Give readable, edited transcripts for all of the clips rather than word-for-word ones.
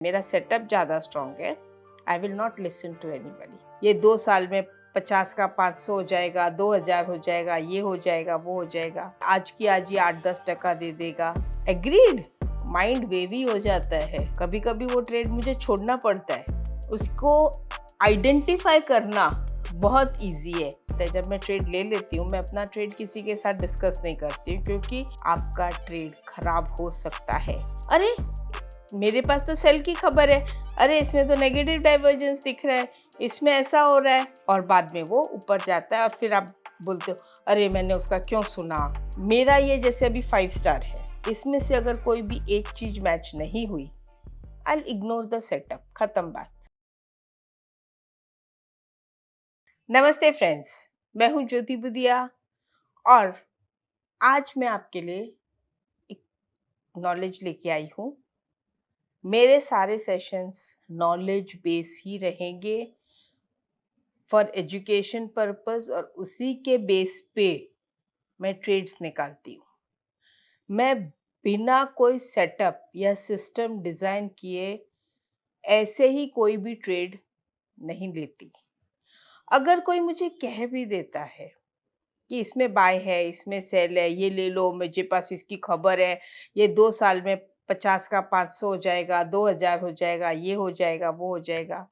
मेरा सेटअप ज़्यादा स्ट्रॉन्ग है। I will not listen to anybody. ये 2 साल में 50 का 500 हो जाएगा, 2000 हो जाएगा, ये हो जाएगा, वो हो जाएगा, आज की आज ये 8-10% दे देगा। एग्रीड। माइंड वेवी हो जाता है। कभी कभी वो ट्रेड मुझे छोड़ना पड़ता है। उसको आइडेंटिफाई करना बहुत ईजी है। जब मैं ट्रेड ले लेती हूँ, मैं अपना ट्रेड किसी के साथ डिस्कस नहीं करती हूँ, क्योंकि आपका ट्रेड खराब हो सकता है। अरे मेरे पास तो सेल की खबर है, अरे इसमें तो नेगेटिव डाइवर्जेंस दिख रहा है, इसमें ऐसा हो रहा है, और बाद में वो ऊपर जाता है और फिर आप बोलते हो अरे मैंने उसका क्यों सुना। मेरा ये जैसे अभी 5 स्टार है, इसमें से अगर कोई भी एक चीज मैच नहीं हुई, I will ignore the setup. खत्म बात। नमस्ते फ्रेंड्स, मैं हूं ज्योति बुदिया और आज मैं आपके लिए एक नॉलेज लेके आई हूं। मेरे सारे सेशंस नॉलेज बेस ही रहेंगे फॉर एजुकेशन पर्पस, और उसी के बेस पे मैं ट्रेड्स निकालती हूँ। मैं बिना कोई सेटअप या सिस्टम डिज़ाइन किए ऐसे ही कोई भी ट्रेड नहीं लेती। अगर कोई मुझे कह भी देता है कि इसमें बाय है, इसमें सेल है, ये ले लो, मुझे पास इसकी खबर है, ये 2 साल में 50 का 500 हो जाएगा, 2000 हो जाएगा, ये हो जाएगा, वो हो जाएगा,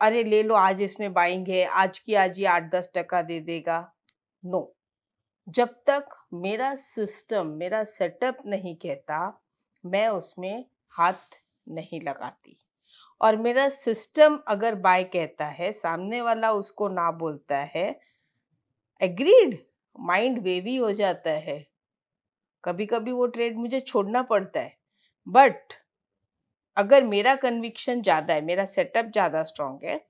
अरे ले लो, आज इसमें बाइंग है, आज की आज ये 8-10% दे देगा। नो, जब तक मेरा सिस्टम, मेरा सेटअप नहीं कहता, मैं उसमें हाथ नहीं लगाती। और मेरा सिस्टम अगर बाय कहता है, सामने वाला उसको ना बोलता है, एग्रीड, माइंड वेवी हो जाता है। कभी कभी वो ट्रेड मुझे छोड़ना पड़ता है, बट अगर मेरा कन्विक्शन ज़्यादा है, मेरा सेटअप ज़्यादा स्ट्रॉन्ग है,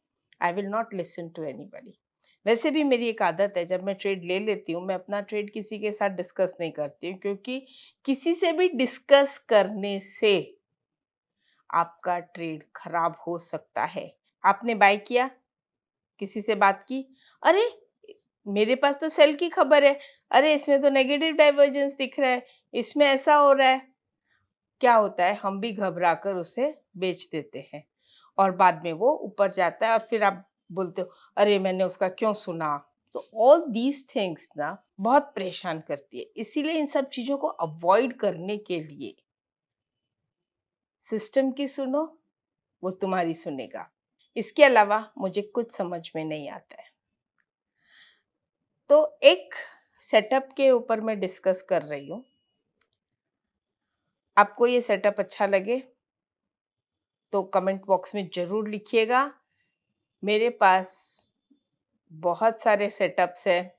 I will not listen to anybody. वैसे भी मेरी एक आदत है, जब मैं ट्रेड ले लेती हूँ, मैं अपना ट्रेड किसी के साथ डिस्कस नहीं करती हूँ, क्योंकि किसी से भी डिस्कस करने से आपका ट्रेड खराब हो सकता है। आपने बाय किया, किसी से बात की, अरे मेरे पास तो सेल की खबर है, अरे इसमें तो नेगेटिव डाइवर्जेंस दिख रहा है, इसमें ऐसा हो रहा है। क्या होता है, हम भी घबरा कर उसे बेच देते हैं और बाद में वो ऊपर जाता है और फिर आप बोलते हो अरे मैंने उसका क्यों सुना। तो ऑल दीज थिंग्स ना बहुत परेशान करती है। इसीलिए इन सब चीजों को अवॉइड करने के लिए सिस्टम की सुनो, वो तुम्हारी सुनेगा। इसके अलावा मुझे कुछ समझ में नहीं आता है। तो एक सेटअप के ऊपर मैं डिस्कस कर रही हूँ। आपको ये सेटअप अच्छा लगे तो कमेंट बॉक्स में जरूर लिखिएगा। मेरे पास बहुत सारे सेटअप्स हैं।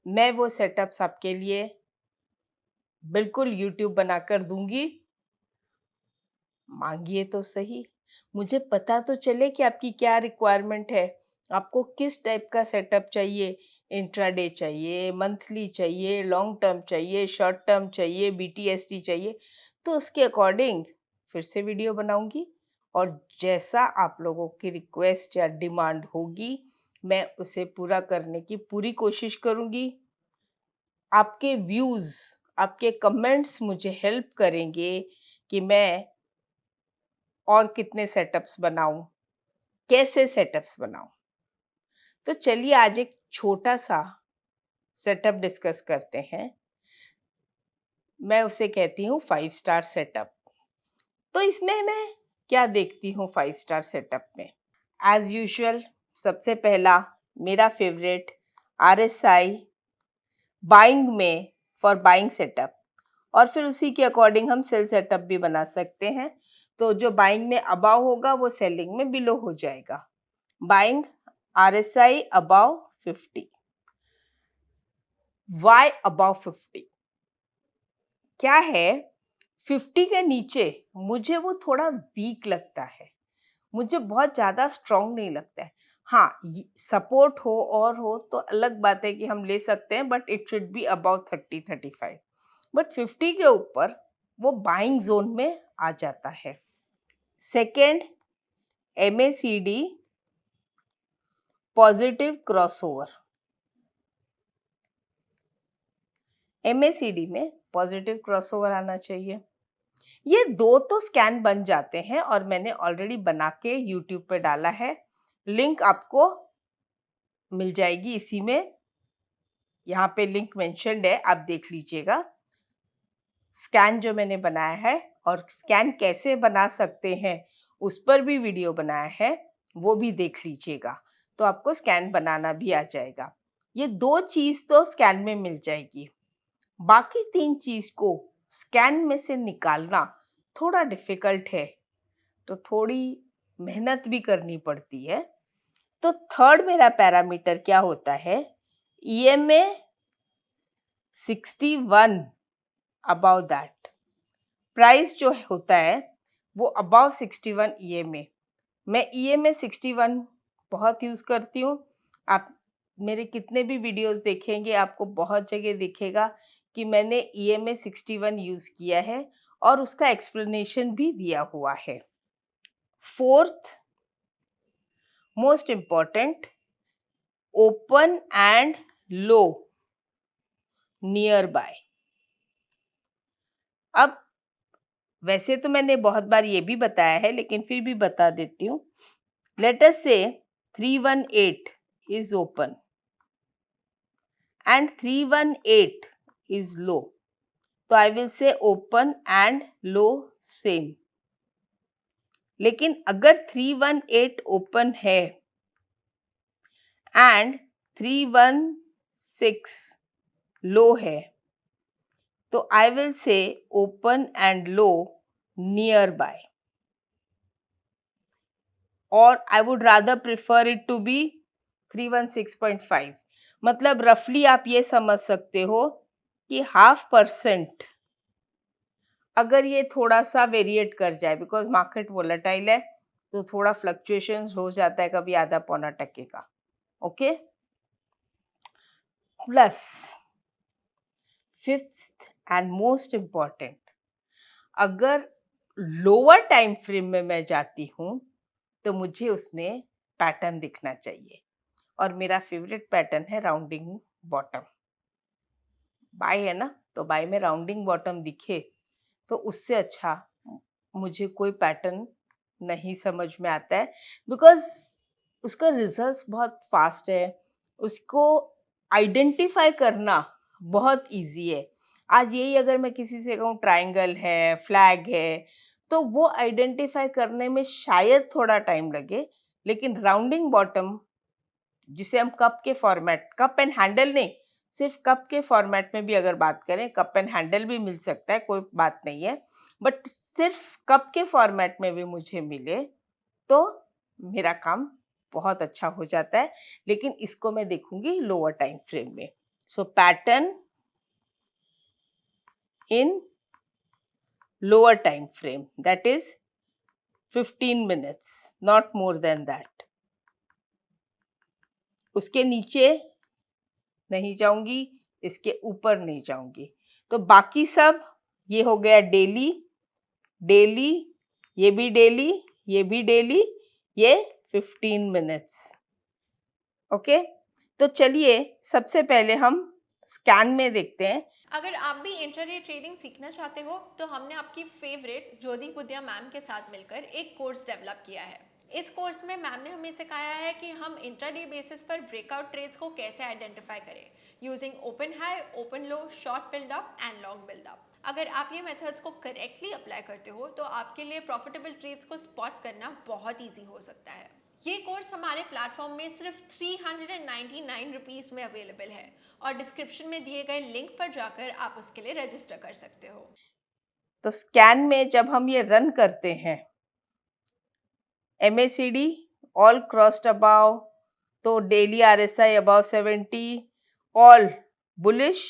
मैं वो सेटअप्स आपके लिए बिल्कुल यूट्यूब बनाकर दूंगी। मांगिए तो सही, मुझे पता तो चले कि आपकी क्या रिक्वायरमेंट है, आपको किस टाइप का सेटअप चाहिए। इंट्राडे चाहिए, मंथली चाहिए, लॉन्ग टर्म चाहिए, शॉर्ट टर्म चाहिए, बीटीएसटी चाहिए, तो उसके अकॉर्डिंग फिर से वीडियो बनाऊंगी। और जैसा आप लोगों की रिक्वेस्ट या डिमांड होगी, मैं उसे पूरा करने की पूरी कोशिश करूंगी। आपके व्यूज़, आपके कमेंट्स मुझे हेल्प करेंगे कि मैं और कितने सेटअप्स बनाऊं, कैसे सेटअप्स बनाऊं। तो चलिए आज एक छोटा सा सेटअप डिस्कस करते हैं। मैं उसे कहती हूँ 5 स्टार सेटअप। तो इसमें मैं क्या देखती हूँ 5 स्टार सेटअप में? एज यूजुअल, सबसे पहला मेरा फेवरेट RSI बाइंग में फॉर बाइंग सेटअप, और फिर उसी के अकॉर्डिंग हम सेल सेटअप भी बना सकते हैं। तो जो बाइंग में अबाव होगा वो सेलिंग में बिलो हो जाएगा। Buying RSI above 50। Why above 50? क्या है, 50 के नीचे मुझे वो थोड़ा वीक लगता है, मुझे बहुत ज्यादा स्ट्रॉन्ग नहीं लगता है। हाँ, सपोर्ट हो और हो तो अलग बात है कि हम ले सकते हैं, but it should be about 30-35। But 50 के ऊपर वो बाइंग जोन में आ जाता है। Second, MACD positive crossover. MACD में पॉजिटिव क्रॉसओवर आना चाहिए। ये 2 तो स्कैन बन जाते हैं और मैंने ऑलरेडी बना के यूट्यूब पे डाला है। लिंक आपको मिल जाएगी इसी में। यहाँ पे लिंक मेंशन्ड है, आप देख लीजिएगा। स्कैन जो मैंने बनाया है और स्कैन कैसे बना सकते हैं उस पर भी वीडियो बनाया है, वो भी देख लीजिएगा, तो आपको स्कैन बनाना भी आ जाएगा। ये 2 चीज़ तो स्कैन में मिल जाएगी। बाकी 3 चीज़ को स्कैन में से निकालना थोड़ा डिफ़िकल्ट है, तो थोड़ी मेहनत भी करनी पड़ती है। तो थर्ड मेरा पैरामीटर क्या होता है, EMA 61 अबव दैट। प्राइस जो होता है वो अबव 61 EMA। मैं EMA 61 बहुत यूज़ करती हूँ। आप मेरे कितने भी वीडियोस देखेंगे आपको बहुत जगह दिखेगा कि मैंने EMA 61 यूज़ किया है और उसका एक्सप्लेनेशन भी दिया हुआ है। Fourth most important, open and low near by. अब वैसे तो मैंने बहुत बार ये भी बताया है, लेकिन फिर भी बता देती हूँ। लेट अस से 318 is open and 318 is low, तो I will say open and low same। लेकिन अगर 318 ओपन है एंड 316 लो है, तो I will say open and low nearby, और I would rather prefer it to be 316.5। मतलब रफली आप ये समझ सकते हो कि 0.5% अगर ये थोड़ा सा वेरिएट कर जाए, बिकॉज मार्केट वोलेटाइल है तो थोड़ा फ्लक्चुएशंस हो जाता है, कभी आधा पौना टके का। Okay, plus fifth and most important, अगर लोअर टाइम फ्रेम में मैं जाती हूँ तो मुझे उसमें पैटर्न दिखना चाहिए, और मेरा फेवरेट पैटर्न है राउंडिंग बॉटम। बाय है ना, तो बाय में राउंडिंग बॉटम दिखे तो उससे अच्छा मुझे कोई पैटर्न नहीं समझ में आता है, बिकॉज उसका रिजल्ट्स बहुत फास्ट है, उसको आइडेंटिफाई करना बहुत इजी है। आज यही अगर मैं किसी से कहूँ ट्रायंगल है, फ्लैग है, तो वो आइडेंटिफाई करने में शायद थोड़ा टाइम लगे, लेकिन राउंडिंग बॉटम जिसे हम कप के फॉर्मेट, कप एंड हैंडल नहीं, सिर्फ कप के फॉर्मेट में भी अगर बात करें, कप एंड हैंडल भी मिल सकता है, कोई बात नहीं है, बट सिर्फ कप के फॉर्मेट में भी मुझे मिले तो मेरा काम बहुत अच्छा हो जाता है। लेकिन इसको मैं देखूंगी लोअर टाइम फ्रेम में। So pattern in lower time frame, that is 15 minutes, not more than that. उसके नीचे नहीं जाऊंगी, इसके ऊपर नहीं जाऊंगी। तो बाकी सब ये हो गया डेली, डेली, ये भी डेली, ये भी डेली, ये 15 मिनट्स। ओके, तो चलिए सबसे पहले हम स्कैन में देखते हैं। अगर आप भी इंट्राडे ट्रेडिंग सीखना चाहते हो तो हमने आपकी फेवरेट ज्योति बुद्धिया मैम के साथ मिलकर एक कोर्स डेवलप किया है। इस कोर्स में मैम ने हमें सिखाया है कि हम इंट्राडे बेसिस पर ब्रेकआउट ट्रेड्स को कैसे आइडेंटिफाई करें using open high, open low, short buildup and long buildup. अगर आप ये मेथड्स को करेक्टली अप्लाई करते हो तो आपके लिए प्रॉफिटेबल ट्रेड्स को स्पॉट करना बहुत ईजी हो सकता है। ये कोर्स हमारे प्लेटफॉर्म में सिर्फ 399 रुपीज़ में अवेलेबल है और डिस्क्रिप्शन में दिए गए लिंक पर जाकर आप उसके लिए रजिस्टर कर सकते हो। तो स्कैन में जब हम ये रन करते हैं, MACD ऑल क्रॉस्ड अबाव, तो daily RSI above 70, all bullish.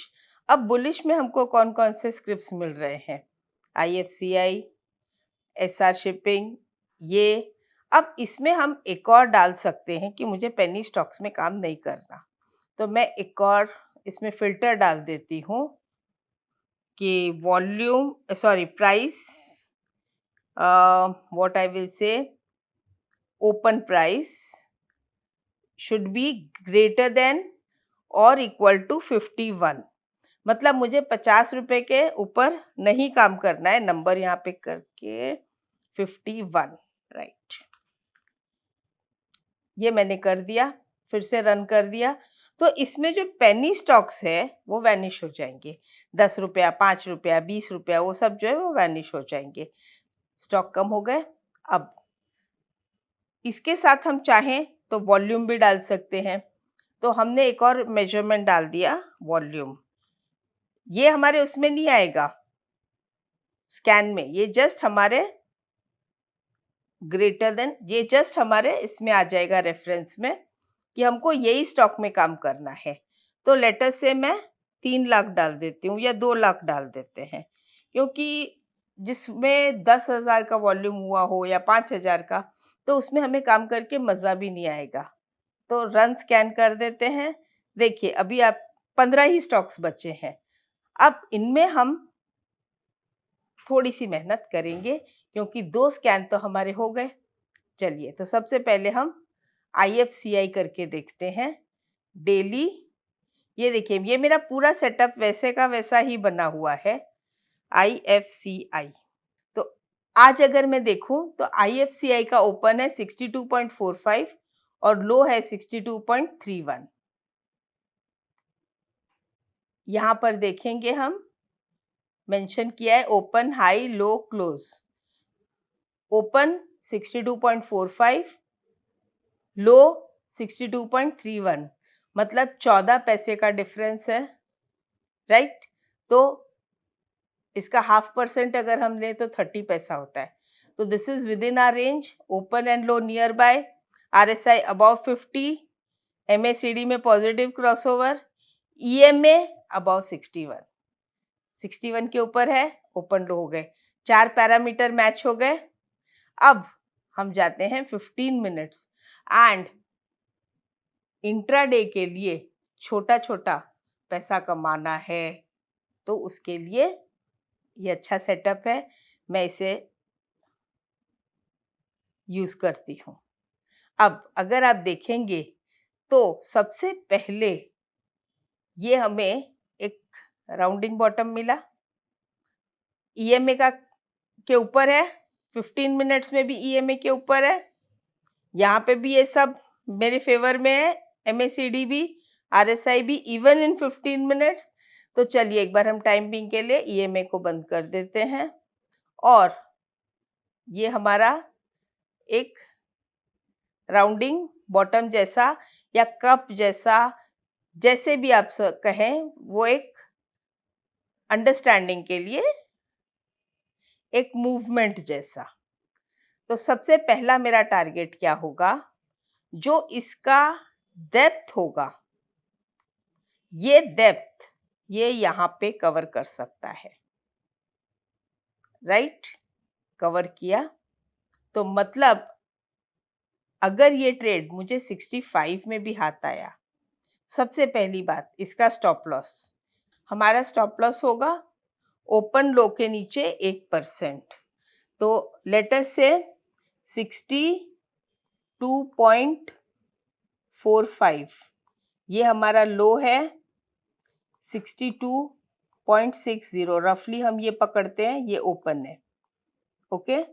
अब बुलिश में हमको कौन कौन से स्क्रिप्ट्स मिल रहे हैं, IFCI, SR शिपिंग, ये। अब इसमें हम एक और डाल सकते हैं कि मुझे पेनी स्टॉक्स में काम नहीं करना, तो मैं एक और इसमें फिल्टर डाल देती हूँ कि volume, sorry, price, what I will say, open price should be greater than or equal to 51। मतलब मुझे 50 रुपए के ऊपर नहीं काम करना है, नंबर यहाँ पे करके 51, राइट। ये मैंने कर दिया, फिर से रन कर दिया। तो इसमें जो पेनी स्टॉक्स है वो वैनिश हो जाएंगे। 10 रुपया, 5 रुपया, 20 रुपया, वो सब जो है वो वैनिश हो जाएंगे। स्टॉक कम हो गए। अब इसके साथ हम चाहें तो वॉल्यूम भी डाल सकते हैं। तो हमने एक और मेजरमेंट डाल दिया, वॉल्यूम। ये हमारे उसमें नहीं आएगा स्कैन में, ये जस्ट हमारे ग्रेटर देन, ये जस्ट हमारे इसमें आ जाएगा रेफरेंस में कि हमको यही स्टॉक में काम करना है। तो लेटर से मैं 3 लाख डाल देती हूँ या 2 लाख डाल देते हैं, क्योंकि जिसमें 10,000 का वॉल्यूम हुआ हो या 5,000 का, तो उसमें हमें काम करके मज़ा भी नहीं आएगा। तो रन स्कैन कर देते हैं। देखिए अभी आप 15 ही स्टॉक्स बचे हैं। अब इनमें हम थोड़ी सी मेहनत करेंगे, क्योंकि 2 स्कैन तो हमारे हो गए। चलिए, तो सबसे पहले हम IFCI करके देखते हैं। डेली, ये देखिए ये मेरा पूरा सेटअप वैसे का वैसा ही बना हुआ है, IFCI। तो आज अगर मैं देखूं तो IFCI का ओपन है 62.45 और लो है 62.31। यहाँ पर देखेंगे हम मेंशन किया है ओपन, हाई, लो, क्लोज। ओपन 62.45, लो 62.31, मतलब 14 पैसे का डिफरेंस है, राइट। तो इसका 0.5% अगर हम लें तो 30 पैसा होता है। तो this is with in are range. Open and low near by, RSI above 50, MACD में पॉजिटिव क्रॉसओवर, EMA अबव 61, 61 के ऊपर है, ओपन लो हो गए। 4 पैरामीटर मैच हो गए। अब हम जाते हैं 15 मिनट्स एंड इंट्राडे के लिए छोटा छोटा पैसा कमाना है, तो उसके लिए ये अच्छा सेटअप है, मैं इसे यूज करती हूँ। अब अगर आप देखेंगे तो सबसे पहले ये हमें एक राउंडिंग बॉटम मिला, EMA का के ऊपर है, 15 मिनट्स में भी EMA के ऊपर है, यहाँ पे भी ये सब मेरे फेवर में है, MACD भी, RSI भी, इवन इन 15 मिनट्स। तो चलिए एक बार हम टाइम बिंग के लिए EMA को बंद कर देते हैं और ये हमारा एक राउंडिंग बॉटम जैसा या कप जैसा, जैसे भी आप कहें, वो एक अंडरस्टैंडिंग के लिए एक मूवमेंट जैसा। तो सबसे पहला मेरा टारगेट क्या होगा, जो इसका डेप्थ होगा, ये डेप्थ ये यहाँ पे कवर कर सकता है, राइट। कवर किया तो मतलब अगर ये ट्रेड मुझे 65 में भी हाथ आया, सबसे पहली बात इसका स्टॉप लॉस, हमारा स्टॉप लॉस होगा ओपन लो के नीचे 1%। तो लेटर से 62.45, ये हमारा लो है 62.60, रफली हम ये पकड़ते हैं, ये ओपन है, ओके।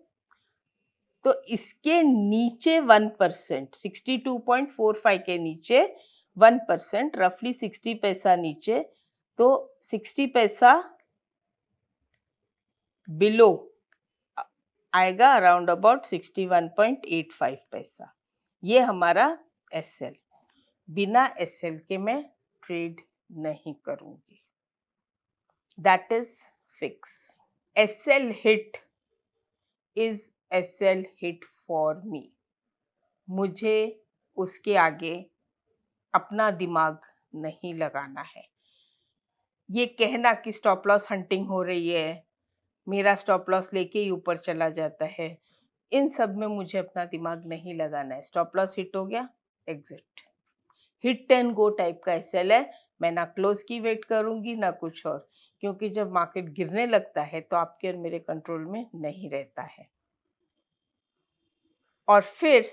तो इसके नीचे 1%, 62.45 के नीचे 1%, रफली 60 पैसा नीचे, तो 60 पैसा बिलो आएगा अराउंड अबाउट 61.85 पैसा। ये हमारा SL। बिना SL के मैं ट्रेड नहीं करूंगी, that is fix. SL hit is SL hit for me. मुझे उसके आगे अपना दिमाग नहीं लगाना है। ये कहना कि स्टॉप लॉस हंटिंग हो रही है, मेरा स्टॉप लॉस लेके ही ऊपर चला जाता है, इन सब में मुझे अपना दिमाग नहीं लगाना है। स्टॉप लॉस हिट हो गया, exit. Hit and go type का SL है। मैं ना क्लोज की वेट करूंगी ना कुछ और, क्योंकि जब मार्केट गिरने लगता है तो आपके और मेरे कंट्रोल में नहीं रहता है। और फिर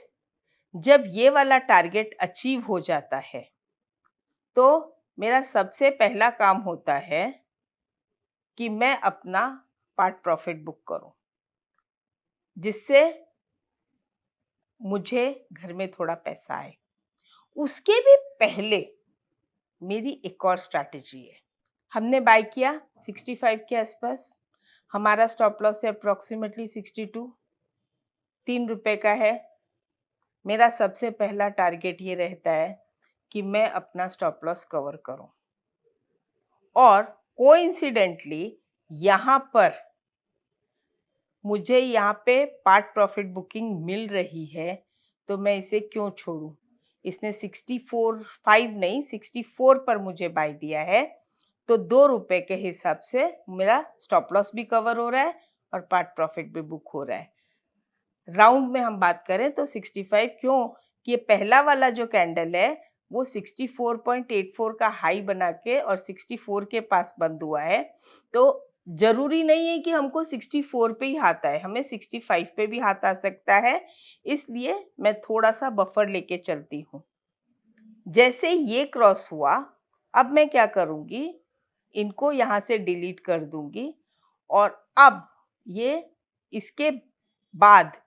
जब ये वाला टारगेट अचीव हो जाता है तो मेरा सबसे पहला काम होता है कि मैं अपना पार्ट प्रॉफिट बुक करूं, जिससे मुझे घर में थोड़ा पैसा आए। उसके भी पहले मेरी एक और स्ट्रैटेजी है। हमने बाय किया 65 के आसपास, हमारा स्टॉप लॉस है अप्रोक्सीमेटली 62, 3 रुपए का है। मेरा सबसे पहला टारगेट ये रहता है कि मैं अपना स्टॉप लॉस कवर करूं, और कोइंसिडेंटली यहाँ पर मुझे यहाँ पे पार्ट प्रॉफिट बुकिंग मिल रही है, तो मैं इसे क्यों छोड़ूं। इसने 64 नहीं 64 पर मुझे बाय दिया है, तो 2 रुपए के हिसाब से मेरा स्टॉप लॉस भी कवर हो रहा है और पार्ट प्रॉफिट भी बुक हो रहा है। राउंड में हम बात करें तो 65 क्यों कि ये पहला वाला जो कैंडल है वो 64.84 का हाई बना के और 64 के पास बंद हुआ है, तो जरूरी नहीं है कि हमको 64 पे ही हाथ आए, हमें 65 पे भी हाथ आ सकता है। इसलिए मैं थोड़ा सा बफर लेके चलती हूँ। जैसे ये क्रॉस हुआ, अब मैं क्या करूंगी, इनको यहाँ से डिलीट कर दूंगी, और अब ये इसके बाद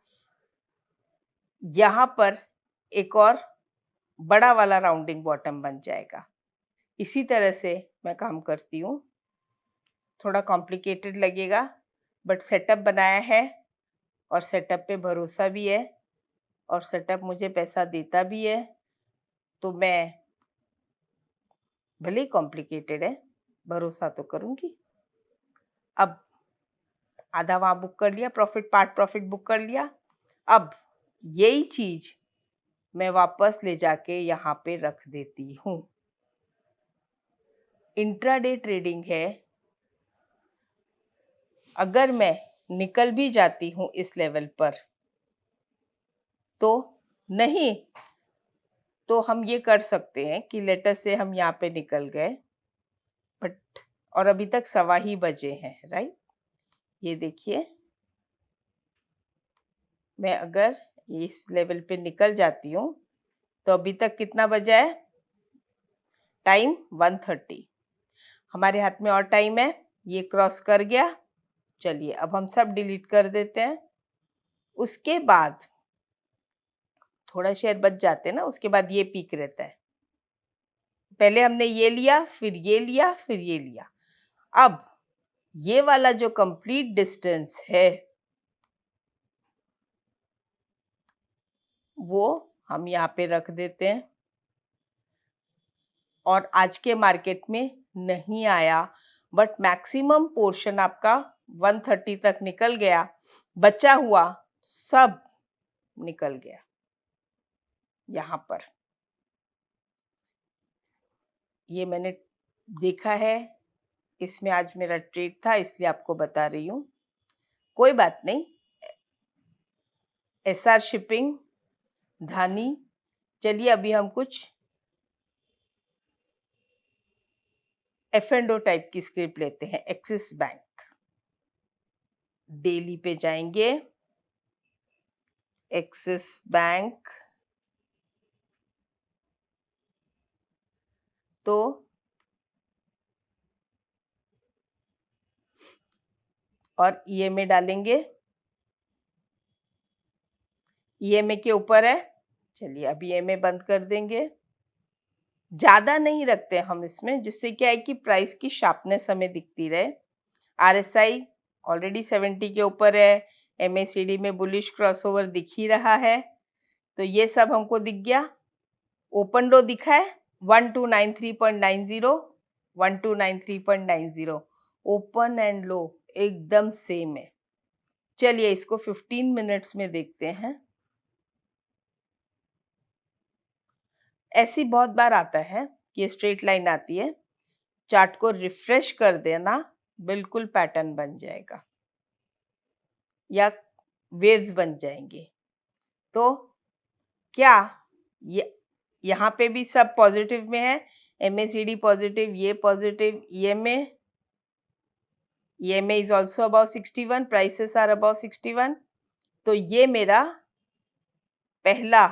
यहाँ पर एक और बड़ा वाला राउंडिंग बॉटम बन जाएगा। इसी तरह से मैं काम करती हूँ। थोड़ा कॉम्प्लिकेटेड लगेगा, बट सेटअप बनाया है और सेटअप पे भरोसा भी है, और सेटअप मुझे पैसा देता भी है, तो मैं भले ही कॉम्प्लिकेटेड है, भरोसा तो करूँगी। अब आधा वहाँ बुक कर लिया, पार्ट प्रॉफिट बुक कर लिया। अब यही चीज मैं वापस ले जाके यहाँ पे रख देती हूँ। इंट्राडे ट्रेडिंग है, अगर मैं निकल भी जाती हूँ इस लेवल पर तो नहीं, तो हम ये कर सकते हैं कि लेटर से हम यहाँ पे निकल गए, बट और अभी तक 1:15 बजे हैं, राइट। ये देखिए, मैं अगर इस लेवल पे निकल जाती हूँ तो अभी तक कितना बजा है टाइम, 1:30। हमारे हाथ में और टाइम है, ये क्रॉस कर गया। चलिए अब हम सब डिलीट कर देते हैं। उसके बाद थोड़ा शेयर बच जाते हैं ना, उसके बाद ये पीक रहता है। पहले हमने ये लिया, फिर ये लिया, फिर ये लिया। अब ये वाला जो कंप्लीट डिस्टेंस है वो हम यहाँ पे रख देते हैं, और आज के मार्केट में नहीं आया, बट मैक्सिमम पोर्शन आपका 1:30 तक निकल गया, बचा हुआ सब निकल गया यहाँ पर। ये मैंने देखा है, इसमें आज मेरा ट्रेड था, इसलिए आपको बता रही हूँ। कोई बात नहीं। SR शिपिंग, धानी। चलिए अभी हम कुछ F&O टाइप की स्क्रिप्ट लेते हैं। एक्सिस बैंक, डेली पे जाएंगे। एक्सिस बैंक, तो और EMA डालेंगे। EMA के ऊपर है। चलिए अब EMA बंद कर देंगे। ज्यादा नहीं रखते हम इसमें, जिससे क्या है कि प्राइस की शार्पनेस हमें दिखती रहे। RSI ऑलरेडी 70 के ऊपर है। MACD में बुलिश क्रॉसओवर दिख ही रहा है, तो ये सब हमको दिख गया। ओपन लो दिखा है 1293.90, 1293.90। ओपन एंड लो एकदम सेम है। चलिए इसको 15 मिनट्स में देखते हैं। ऐसी बहुत बार आता है कि स्ट्रेट लाइन आती है, चार्ट को रिफ्रेश कर देना, बिल्कुल पैटर्न बन जाएगा या वेव्स बन जाएंगे। तो क्या ये यहाँ पे भी सब पॉजिटिव में है। MACD पॉजिटिव, ये positive, EMA is also above 61, prices are above 61। तो ये मेरा पहला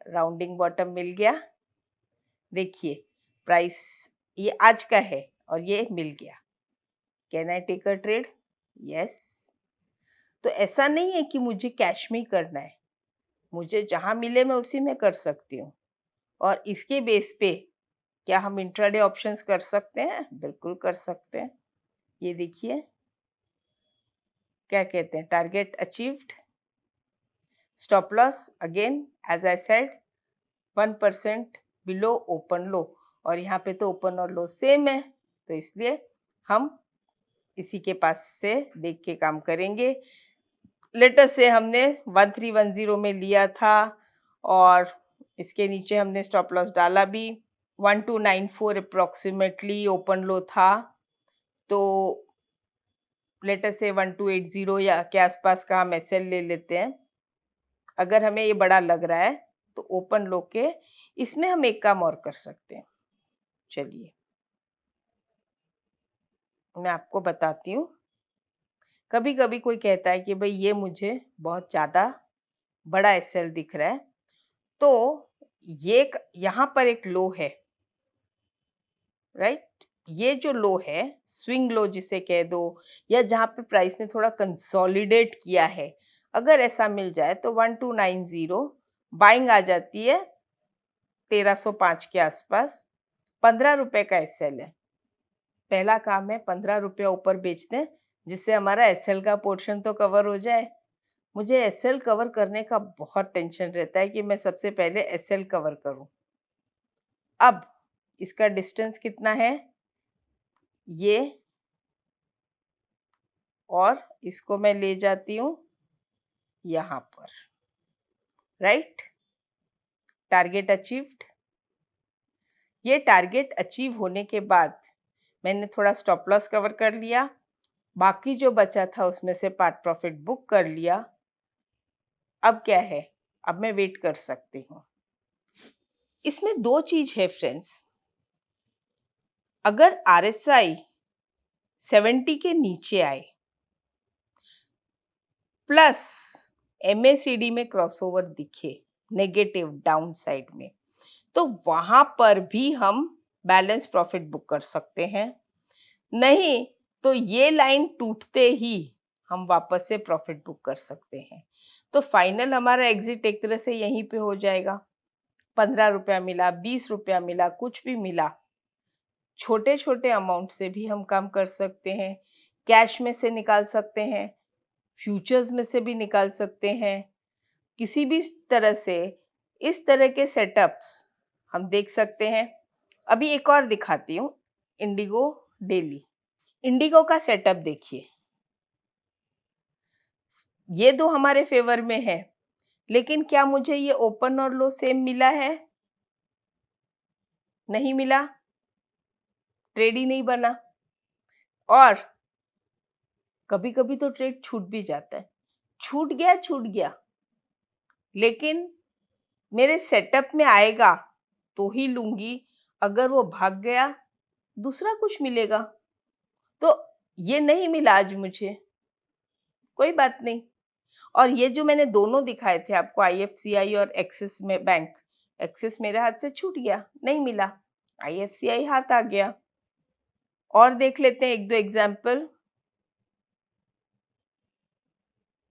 राउंडिंग बॉटम मिल गया। देखिए प्राइस ये आज का है और ये मिल गया। Can I take a trade? Yes. तो ऐसा नहीं है कि मुझे कैश में ही करना है, मुझे जहाँ मिले मैं उसी में कर सकती हूँ। और इसके बेस पे क्या हम इंट्राडे ऑप्शंस कर सकते हैं? बिल्कुल कर सकते हैं। ये देखिए क्या कहते हैं, target achieved, stop loss again as I said 1% below open low, और यहाँ पे तो ओपन और लो सेम है, तो इसलिए हम इसी के पास से देख के काम करेंगे। लेटेस्ट से हमने 1310 में लिया था और इसके नीचे हमने स्टॉप लॉस डाला भी। 1294 अप्रोक्सीमेटली ओपन लो था, तो लेटेस्ट से 1280 या के आसपास का हम एसएल ले लेते हैं। अगर हमें ये बड़ा लग रहा है तो ओपन लो के इसमें हम एक काम और कर सकते हैं। चलिए मैं आपको बताती हूँ। कभी कभी कोई कहता है कि भाई ये मुझे बहुत ज़्यादा बड़ा एसएल दिख रहा है, तो ये यहाँ पर एक लो है, राइट? ये जो लो है, स्विंग लो जिसे कह दो, या जहाँ पे प्राइस ने थोड़ा कंसोलिडेट किया है, अगर ऐसा मिल जाए तो 1290 बाइंग आ जाती है 1305 के आसपास। 15 रुपए का एसएल है। पहला काम है 15 रुपया ऊपर बेच दें, जिससे हमारा एसएल का पोर्शन तो कवर हो जाए। मुझे एसएल कवर करने का बहुत टेंशन रहता है कि मैं सबसे पहले एसएल कवर करूं। अब इसका डिस्टेंस कितना है, ये, और इसको मैं ले जाती हूँ यहाँ पर, राइट? Target achieved. ये टारगेट अचीव होने के बाद मैंने थोड़ा स्टॉप लॉस कवर कर लिया, बाकी जो बचा था उसमें से पार्ट प्रॉफिट बुक कर लिया। अब क्या है, अब मैं वेट कर सकती हूँ। इसमें दो चीज है फ्रेंड्स, अगर आरएसआई 70 के नीचे आए प्लस एमएसीडी में क्रॉसओवर दिखे नेगेटिव डाउन साइड में, तो वहां पर भी हम बैलेंस प्रॉफिट बुक कर सकते हैं। नहीं तो ये लाइन टूटते ही हम वापस से प्रॉफिट बुक कर सकते हैं। तो फाइनल हमारा एग्जिट एक तरह से यहीं पे हो जाएगा। 15 रुपया मिला, 20 रुपया मिला, कुछ भी मिला, छोटे छोटे अमाउंट से भी हम काम कर सकते हैं। कैश में से निकाल सकते हैं, फ्यूचर्स में से भी निकाल सकते हैं, किसी भी तरह से इस तरह के सेटअप्स हम देख सकते हैं। अभी एक और दिखाती हूँ, इंडिगो डेली। इंडिगो का सेटअप देखिए, ये दो हमारे फेवर में है, लेकिन क्या मुझे ये ओपन और लो सेम मिला है? नहीं मिला, ट्रेड ही नहीं बना। और कभी कभी तो ट्रेड छूट भी जाता है, छूट गया, लेकिन मेरे सेटअप में आएगा तो ही लूंगी, अगर वो भाग गया दूसरा कुछ मिलेगा। तो ये नहीं मिला आज मुझे, कोई बात नहीं। और ये जो मैंने दोनों दिखाए थे आपको, आईएफसीआई और एक्सिस में बैंक, एक्सिस मेरे हाथ से छूट गया, नहीं मिला, आईएफसीआई हाथ आ गया। और देख लेते हैं एक दो एग्जाम्पल।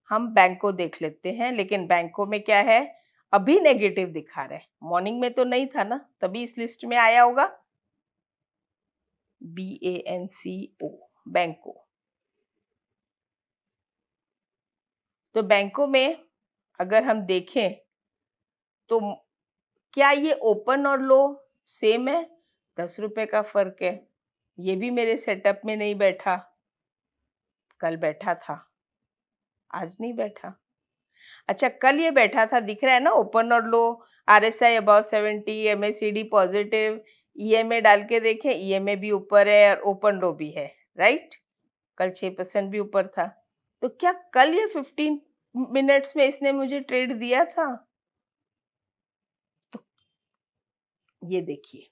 हम बैंको देख लेते हैं, लेकिन बैंकों में क्या है, अभी नेगेटिव दिखा रहा है, मॉर्निंग में तो नहीं था ना, तभी इस लिस्ट में आया होगा। BANCO, बैंको। तो बैंकों में अगर हम देखें तो क्या ये ओपन और लो सेम है? 10 रुपए का फर्क है। ये भी मेरे सेटअप में नहीं बैठा, कल बैठा था, आज नहीं बैठा। अच्छा, कल ये बैठा था, दिख रहा है ना, ओपन और low, RSI above 70, MACD positive, EMA डाल के देखें, ईएमए भी ऊपर है और ओपन लो भी है, राइट? कल 6% भी ऊपर था। तो क्या कल ये 15 मिनट्स में इसने मुझे ट्रेड दिया था? तो ये देखिए,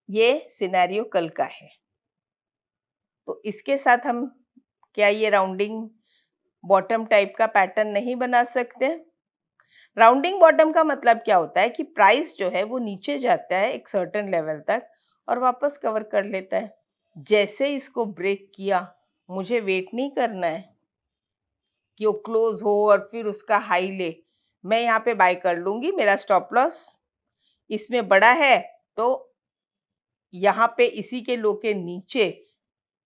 ये सिनेरियो कल का है। तो इसके साथ हम क्या ये राउंडिंग बॉटम टाइप का पैटर्न नहीं बना सकते? राउंडिंग बॉटम का मतलब क्या होता है कि प्राइस जो है वो नीचे जाता है एक सर्टेन लेवल तक और वापस कवर कर लेता है। जैसे इसको ब्रेक किया, मुझे वेट नहीं करना है कि वो क्लोज हो और फिर उसका हाई ले। मैं यहाँ पे बाय कर लूंगी, मेरा स्टॉप लॉस इसमें बड़ा है तो यहाँ पे इसी के लो के नीचे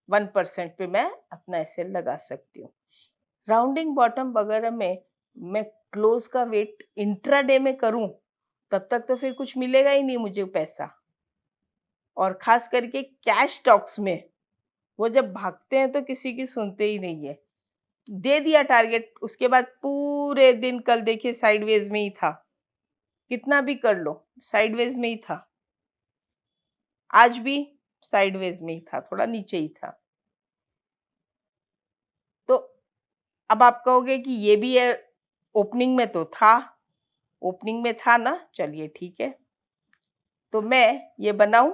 1% पे मैं अपना एसएल लगा सकती हूँ। राउंडिंग बॉटम वगैरह में मैं क्लोज का वेट इंट्राडे में करूं तब तक तो फिर कुछ मिलेगा ही नहीं मुझे पैसा। और खास करके कैश स्टॉक्स में वो जब भागते हैं तो किसी की सुनते ही नहीं है। दे दिया टारगेट, उसके बाद पूरे दिन कल देखिए साइडवेज में ही था, कितना भी कर लो साइडवेज में ही था, आज भी साइडवेज में ही था, थोड़ा नीचे ही था। तो अब आप कहोगे कि ये भी है, ओपनिंग में तो था, ओपनिंग में था ना, चलिए ठीक है। तो मैं ये बनाऊं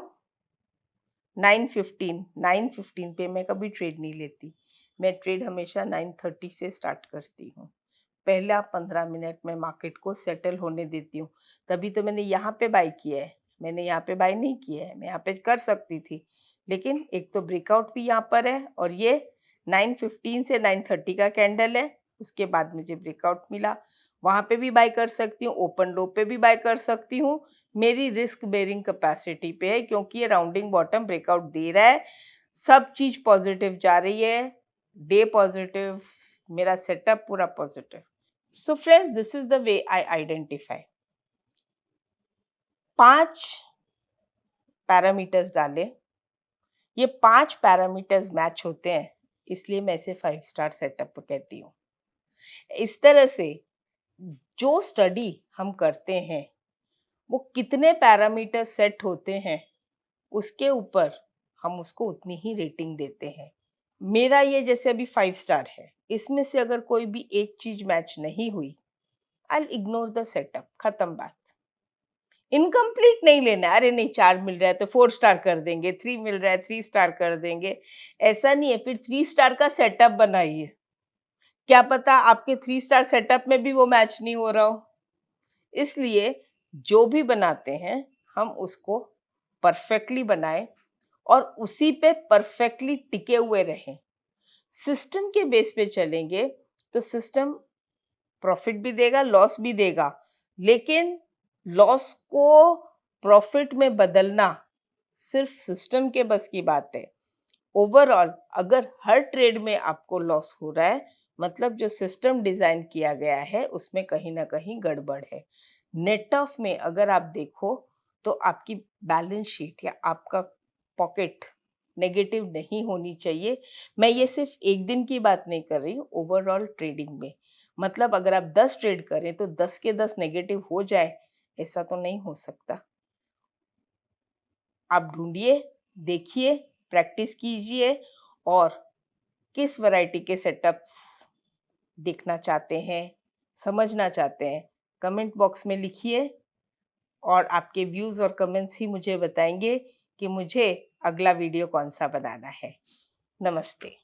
9:15 पे मैं कभी ट्रेड नहीं लेती। मैं ट्रेड हमेशा 9:30 से स्टार्ट करती हूँ। पहले आप 15 मिनट में मार्केट को सेटल होने देती हूँ। तभी तो मैंने यहाँ पे बाय किया है, मैंने यहाँ पे बाय नहीं किया है। मैं यहाँ पे कर सकती थी, लेकिन एक तो ब्रेकआउट भी यहाँ पर है और ये 9:15 से 9:30 का कैंडल है। उसके बाद मुझे ब्रेकआउट मिला, वहाँ पे भी बाय कर सकती हूँ, ओपन लो पे भी बाय कर सकती हूँ। मेरी रिस्क बेरिंग कैपेसिटी पे है, क्योंकि ये राउंडिंग बॉटम ब्रेकआउट दे रहा है, सब चीज पॉजिटिव जा रही है, डे पॉजिटिव, मेरा सेटअप पूरा positive. So friends, this is the way I identify. 5 parameters डाले, ये 5 पैरामीटर्स मैच होते हैं, इसलिए मैं इसे 5 स्टार सेटअप कहती हूँ। इस तरह से जो स्टडी हम करते हैं वो कितने पैरामीटर सेट होते हैं उसके ऊपर हम उसको उतनी ही रेटिंग देते हैं। मेरा ये जैसे अभी 5 स्टार है, इसमें से अगर कोई भी एक चीज मैच नहीं हुई, आई इग्नोर द सेटअप, खत्म बात। इनकम्प्लीट नहीं लेना, अरे नहीं 4 मिल रहा है तो 4 स्टार कर देंगे, 3 मिल रहा है 3 स्टार कर देंगे, ऐसा नहीं है। फिर 3 स्टार का सेटअप बनाइए, क्या पता आपके 3 स्टार सेटअप में भी वो मैच नहीं हो रहा हो। इसलिए जो भी बनाते हैं हम उसको परफेक्टली बनाएं और उसी पे परफेक्टली टिके हुए रहें। सिस्टम के बेस पे चलेंगे तो सिस्टम प्रॉफिट भी देगा, लॉस भी देगा, लेकिन लॉस को प्रॉफिट में बदलना सिर्फ सिस्टम के बस की बात है। ओवरऑल अगर हर ट्रेड में आपको लॉस हो रहा है, मतलब जो सिस्टम डिजाइन किया गया है उसमें कहीं ना कहीं गड़बड़ है। नेट ऑफ में अगर आप देखो तो आपकी बैलेंस शीट या आपका पॉकेट नेगेटिव नहीं होनी चाहिए। मैं ये सिर्फ एक दिन की बात नहीं कर रही हूँ, ओवरऑल ट्रेडिंग में। मतलब अगर आप 10 ट्रेड करें तो 10 के 10 नेगेटिव हो जाए, ऐसा तो नहीं हो सकता। आप ढूंढिए, देखिए, प्रैक्टिस कीजिए और किस वैरायटी के सेटअप्स देखना चाहते हैं, समझना चाहते हैं, कमेंट बॉक्स में लिखिए और आपके व्यूज़ और कमेंट्स ही मुझे बताएंगे कि मुझे अगला वीडियो कौन सा बनाना है। नमस्ते।